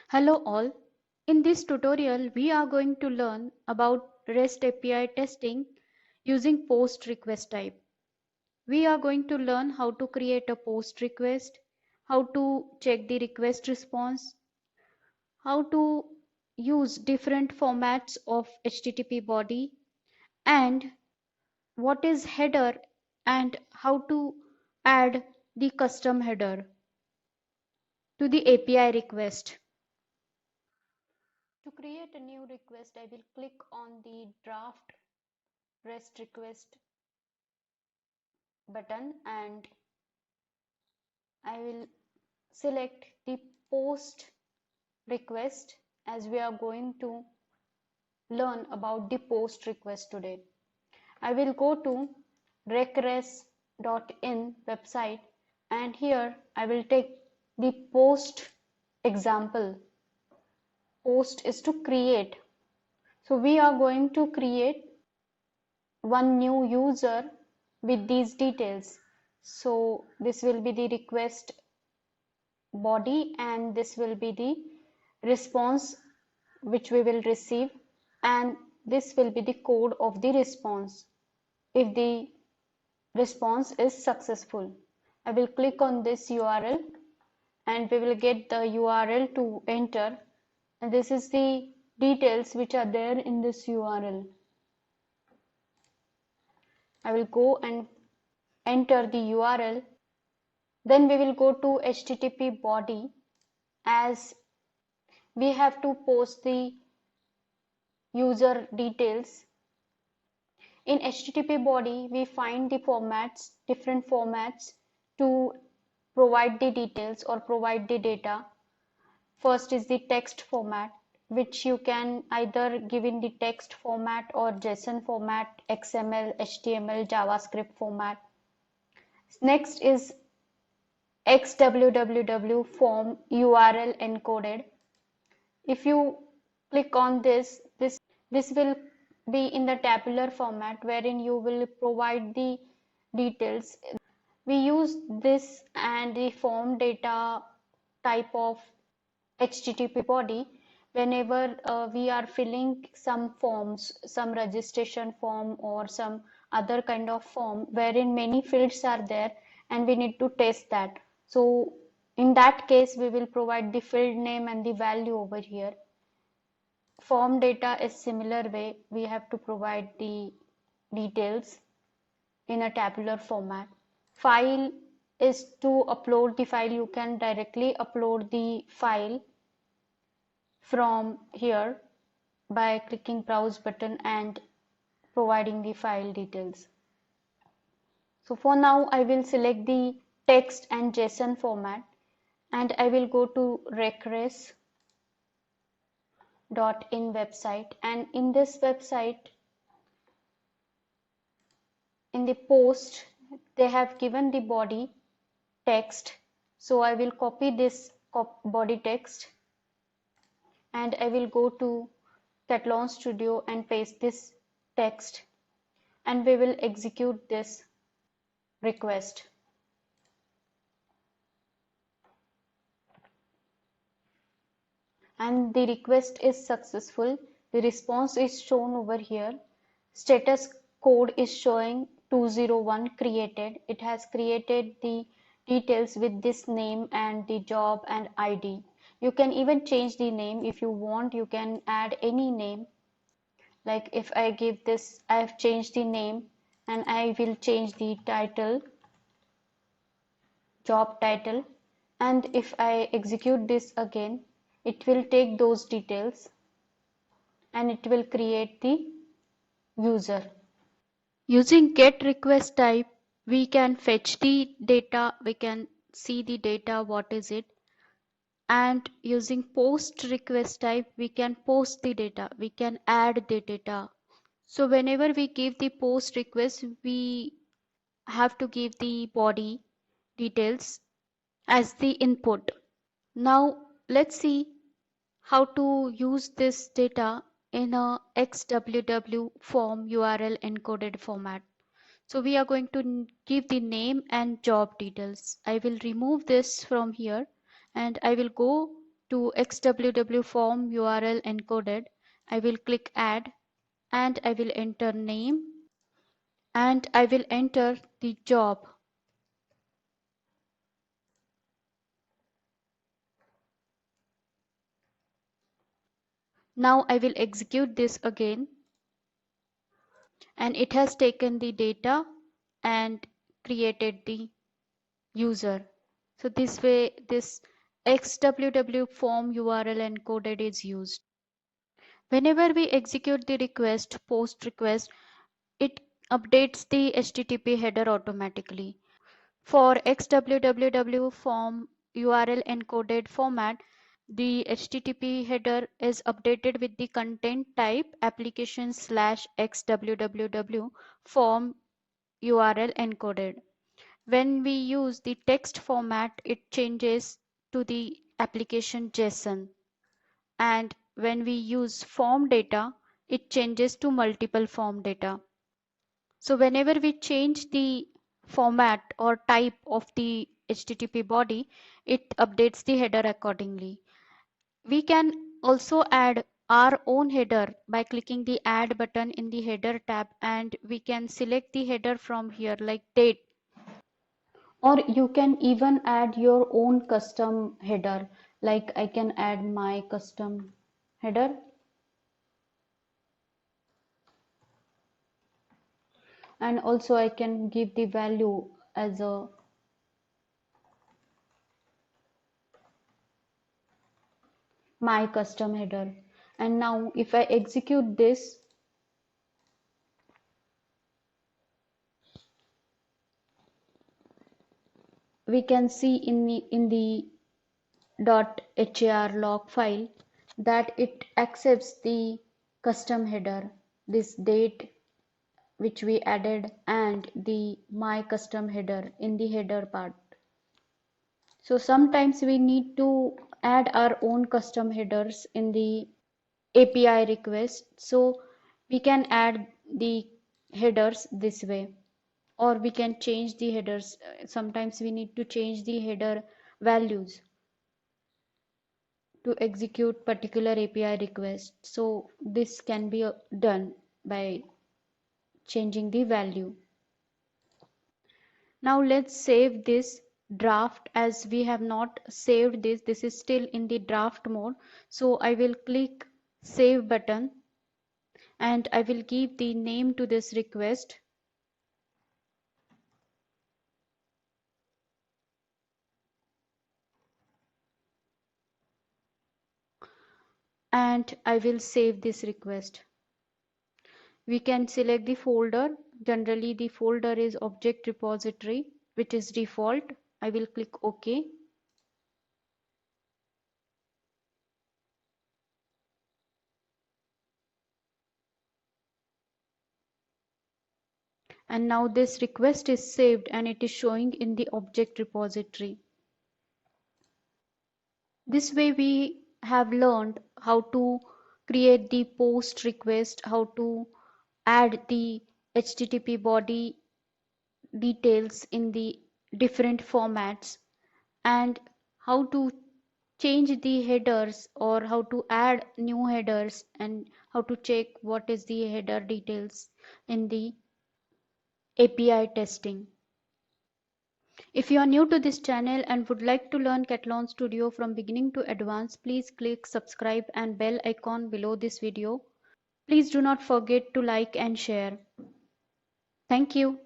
Hello all. In this tutorial, we are going to learn about REST API testing using POST request type. We are going to learn how to create a POST request, how to check the request response, how to use different formats of HTTP body, and what is header and how to add the custom header to the API request. To create a new request, I will click on the draft REST request button and I will select the post request as we are going to learn about the post request today. I will go to recres.in website and here I will take the post example. Post is to create. So we are going to create one new user with these details. So this will be the request body and this will be the response which we will receive, and this will be the code of the response if the response is successful. I will click on this URL and we will get the URL to enter, and this is the details which are there in this URL. I will go and enter the URL. Then we will go to HTTP body as we have to post the user details. In HTTP body, we find the formats, different formats to provide the details or provide the data. First is the text format, which you can either give in the text format or JSON format, XML, HTML, JavaScript format. Next is XWWW form URL encoded. If you click on this will be in the tabular format wherein you will provide the details. We use this and the form data type of HTTP body whenever we are filling some forms, some registration form or some other kind of form wherein many fields are there and we need to test that. So in that case, we will provide the field name and the value over here. Form data is similar way. We have to provide the details in a tabular format. File is to upload the file. You can directly upload the file from here by clicking browse button and providing the file details. So for now I will select the text and JSON format and I will go to recres.in website, and in this website in the post they have given the body text. So I will copy this body text and I will go to Catalan Studio and paste this text and we will execute this request. And the request is successful. The response is shown over here. Status code is showing 201 created. It has created the details with this name and the job and ID. You can even change the name if you want. You can add any name. Like if I give this, I have changed the name and I will change the title, job title, and if I execute this again, it will take those details and it will create the user. Using get request type, we can fetch the data, we can see the data, what is it, and using post request type, we can post the data, we can add the data. So whenever we give the post request, we have to give the body details as the input. Now let's see how to use this data in a XWW form URL encoded format. So we are going to give the name and job details. I will remove this from here and I will go to XWW form URL encoded, I will click add and I will enter name and I will enter the job. Now I will execute this again and it has taken the data and created the user. So this way this XWW form URL encoded is used. Whenever we execute the request, post request, it updates the HTTP header automatically. For XWWW form URL encoded format, the HTTP header is updated with the content type application/XWWW form URL encoded. When we use the text format, it changes to the application JSON. And when we use form data, it changes to multiple form data. So whenever we change the format or type of the HTTP body, it updates the header accordingly. We can also add our own header by clicking the add button in the header tab, and we can select the header from here like date. Or you can even add your own custom header, like I can add my custom header. And also I can give the value as a my custom header. And now if I execute this, we can see in the .har log file that it accepts the custom header, this date which we added and the my custom header in the header part. So sometimes we need to add our own custom headers in the API request. So we can add the headers this way, or we can change the headers. Sometimes we need to change the header values to execute particular API request. So this can be done by changing the value. Now let's save this draft. As we have not saved this is still in the draft mode. So I will click save button and I will give the name to this request. And I will save this request. We can select the folder. Generally the folder is object repository, which is default. I will click OK. And now this request is saved and it is showing in the object repository. This way we have learned how to create the post request, how to add the HTTP body details in the different formats, and how to change the headers or how to add new headers, and how to check what is the header details in the API testing. If you are new to this channel and would like to learn Catalan Studio from beginning to advanced, please click subscribe and bell icon below this video. Please do not forget to like and share. Thank you.